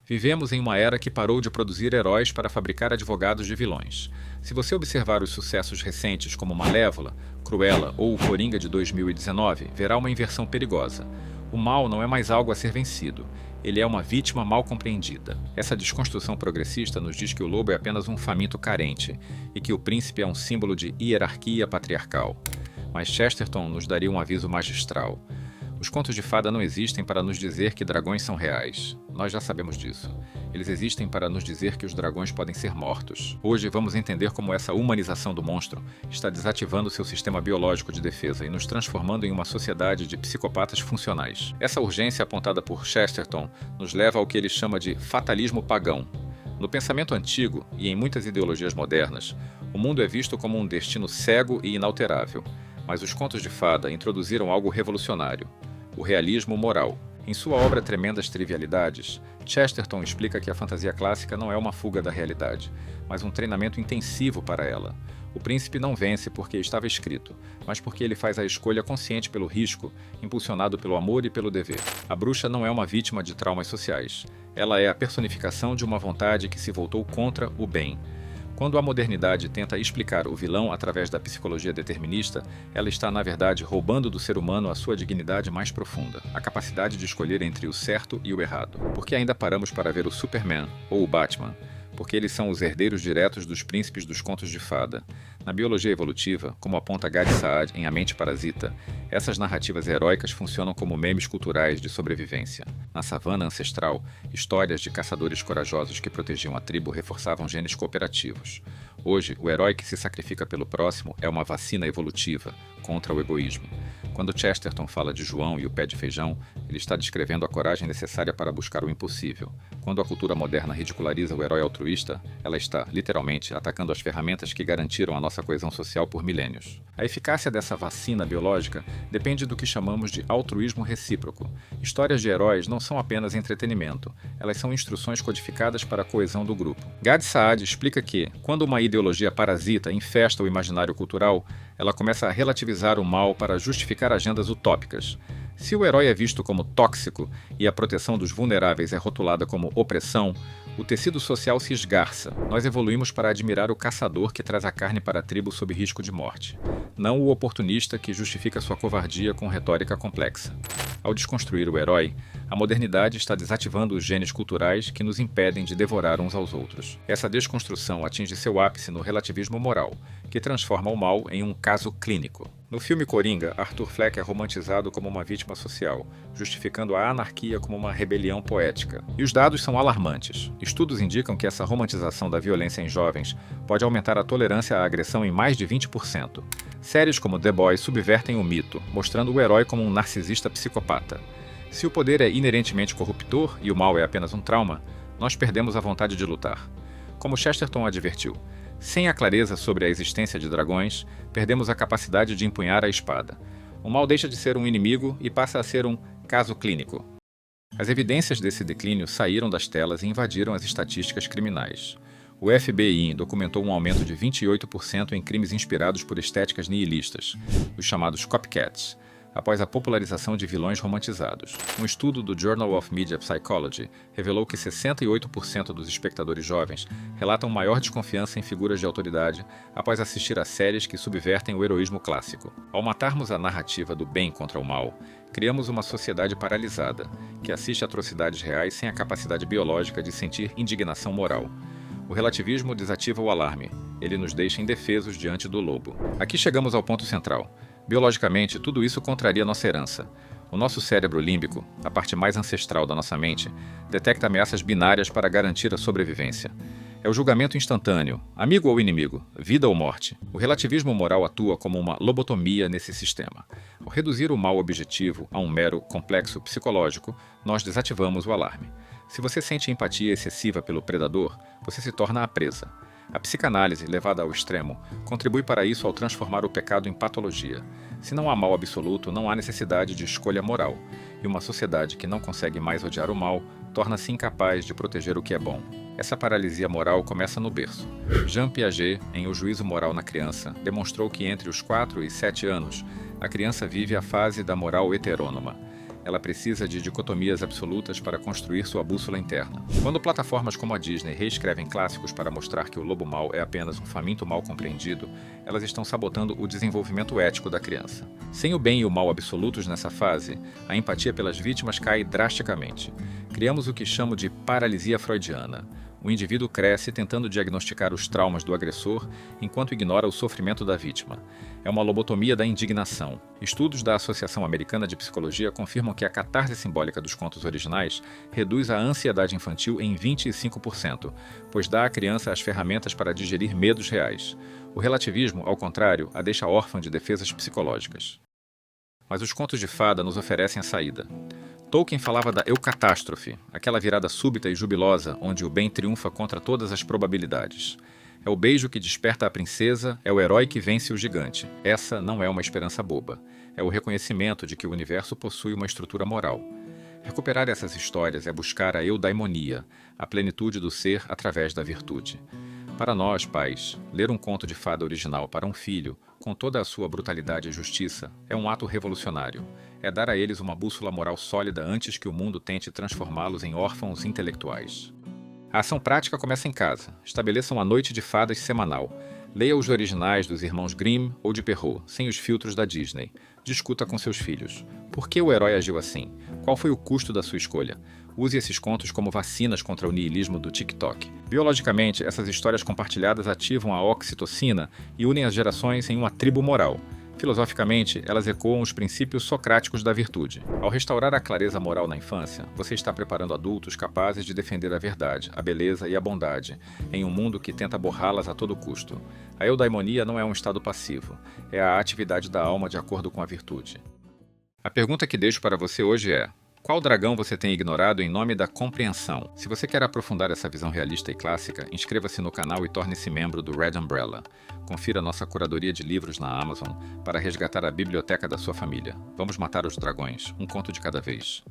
Vivemos em uma era que parou de produzir heróis para fabricar advogados de vilões. Se você observar os sucessos recentes como Malévola, Cruella ou o Coringa de 2019, verá uma inversão perigosa. O mal não é mais algo a ser vencido. Ele é uma vítima mal compreendida. Essa desconstrução progressista nos diz que o lobo é apenas um faminto carente e que o príncipe é um símbolo de hierarquia patriarcal. Mas Chesterton nos daria um aviso magistral. Os contos de fada não existem para nos dizer que dragões são reais. Nós já sabemos disso. Eles existem para nos dizer que os dragões podem ser mortos. Hoje vamos entender como essa humanização do monstro está desativando seu sistema biológico de defesa e nos transformando em uma sociedade de psicopatas funcionais. Essa urgência apontada por Chesterton nos leva ao que ele chama de fatalismo pagão. No pensamento antigo e em muitas ideologias modernas, o mundo é visto como um destino cego e inalterável. Mas os contos de fada introduziram algo revolucionário: o realismo moral. Em sua obra Tremendas Trivialidades, Chesterton explica que a fantasia clássica não é uma fuga da realidade, mas um treinamento intensivo para ela. O príncipe não vence porque estava escrito, mas porque ele faz a escolha consciente pelo risco, impulsionado pelo amor e pelo dever. A bruxa não é uma vítima de traumas sociais. Ela é a personificação de uma vontade que se voltou contra o bem. Quando a modernidade tenta explicar o vilão através da psicologia determinista, ela está, na verdade, roubando do ser humano a sua dignidade mais profunda, a capacidade de escolher entre o certo e o errado. Porque ainda paramos para ver o Superman ou o Batman? Porque eles são os herdeiros diretos dos príncipes dos contos de fada. Na biologia evolutiva, como aponta Gary Saad em A Mente Parasita, essas narrativas heróicas funcionam como memes culturais de sobrevivência. Na savana ancestral, histórias de caçadores corajosos que protegiam a tribo reforçavam genes cooperativos. Hoje, o herói que se sacrifica pelo próximo é uma vacina evolutiva contra o egoísmo. Quando Chesterton fala de João e o pé de feijão, ele está descrevendo a coragem necessária para buscar o impossível. Quando a cultura moderna ridiculariza o herói altruísta, ela está, literalmente, atacando as ferramentas que garantiram a nossa coesão social por milênios. A eficácia dessa vacina biológica depende do que chamamos de altruísmo recíproco. Histórias de heróis não são apenas entretenimento, elas são instruções codificadas para a coesão do grupo. Gad Saad explica que, quando uma ideologia parasita infesta o imaginário cultural, ela começa a relativizar o mal para justificar agendas utópicas. Se o herói é visto como tóxico e a proteção dos vulneráveis é rotulada como opressão, o tecido social se esgarça. Nós evoluímos para admirar o caçador que traz a carne para a tribo sob risco de morte, não o oportunista que justifica sua covardia com retórica complexa. Ao desconstruir o herói, a modernidade está desativando os genes culturais que nos impedem de devorar uns aos outros. Essa desconstrução atinge seu ápice no relativismo moral, que transforma o mal em um caso clínico. No filme Coringa, Arthur Fleck é romantizado como uma vítima social, justificando a anarquia como uma rebelião poética. E os dados são alarmantes. Estudos indicam que essa romantização da violência em jovens pode aumentar a tolerância à agressão em mais de 20%. Séries como The Boys subvertem o mito, mostrando o herói como um narcisista psicopata. Se o poder é inerentemente corruptor e o mal é apenas um trauma, nós perdemos a vontade de lutar. Como Chesterton advertiu, sem a clareza sobre a existência de dragões, perdemos a capacidade de empunhar a espada. O mal deixa de ser um inimigo e passa a ser um caso clínico. As evidências desse declínio saíram das telas e invadiram as estatísticas criminais. O FBI documentou um aumento de 28% em crimes inspirados por estéticas nihilistas, os chamados copycats, após a popularização de vilões romantizados. Um estudo do Journal of Media Psychology revelou que 68% dos espectadores jovens relatam maior desconfiança em figuras de autoridade após assistir a séries que subvertem o heroísmo clássico. Ao matarmos a narrativa do bem contra o mal, criamos uma sociedade paralisada, que assiste a atrocidades reais sem a capacidade biológica de sentir indignação moral. O relativismo desativa o alarme. Ele nos deixa indefesos diante do lobo. Aqui chegamos ao ponto central. Biologicamente, tudo isso contraria nossa herança. O nosso cérebro límbico, a parte mais ancestral da nossa mente, detecta ameaças binárias para garantir a sobrevivência. É o julgamento instantâneo, amigo ou inimigo, vida ou morte. O relativismo moral atua como uma lobotomia nesse sistema. Ao reduzir o mal objetivo a um mero complexo psicológico, nós desativamos o alarme. Se você sente empatia excessiva pelo predador, você se torna a presa. A psicanálise, levada ao extremo, contribui para isso ao transformar o pecado em patologia. Se não há mal absoluto, não há necessidade de escolha moral, e uma sociedade que não consegue mais odiar o mal torna-se incapaz de proteger o que é bom. Essa paralisia moral começa no berço. Jean Piaget, em O Juízo Moral na Criança, demonstrou que entre os 4 e 7 anos, a criança vive a fase da moral heterônoma. Ela precisa de dicotomias absolutas para construir sua bússola interna. Quando plataformas como a Disney reescrevem clássicos para mostrar que o lobo mau é apenas um faminto mal compreendido, elas estão sabotando o desenvolvimento ético da criança. Sem o bem e o mal absolutos nessa fase, a empatia pelas vítimas cai drasticamente. Criamos o que chamo de paralisia freudiana. O indivíduo cresce tentando diagnosticar os traumas do agressor enquanto ignora o sofrimento da vítima. É uma lobotomia da indignação. Estudos da Associação Americana de Psicologia confirmam que a catarse simbólica dos contos originais reduz a ansiedade infantil em 25%, pois dá à criança as ferramentas para digerir medos reais. O relativismo, ao contrário, a deixa órfã de defesas psicológicas. Mas os contos de fada nos oferecem a saída. Tolkien falava da eucatástrofe, aquela virada súbita e jubilosa onde o bem triunfa contra todas as probabilidades. É o beijo que desperta a princesa, é o herói que vence o gigante. Essa não é uma esperança boba. É o reconhecimento de que o universo possui uma estrutura moral. Recuperar essas histórias é buscar a eudaimonia, a plenitude do ser através da virtude. Para nós, pais, ler um conto de fada original para um filho, com toda a sua brutalidade e justiça, é um ato revolucionário. É dar a eles uma bússola moral sólida antes que o mundo tente transformá-los em órfãos intelectuais. A ação prática começa em casa. Estabeleça uma noite de fadas semanal. Leia os originais dos irmãos Grimm ou de Perrault, sem os filtros da Disney. Discuta com seus filhos. Por que o herói agiu assim? Qual foi o custo da sua escolha? Use esses contos como vacinas contra o niilismo do TikTok. Biologicamente, essas histórias compartilhadas ativam a oxitocina e unem as gerações em uma tribo moral. Filosoficamente, elas ecoam os princípios socráticos da virtude. Ao restaurar a clareza moral na infância, você está preparando adultos capazes de defender a verdade, a beleza e a bondade, em um mundo que tenta borrá-las a todo custo. A eudaimonia não é um estado passivo, é a atividade da alma de acordo com a virtude. A pergunta que deixo para você hoje é: qual dragão você tem ignorado em nome da compreensão? Se você quer aprofundar essa visão realista e clássica, inscreva-se no canal e torne-se membro do Red Umbrella. Confira nossa curadoria de livros na Amazon para resgatar a biblioteca da sua família. Vamos matar os dragões, um conto de cada vez.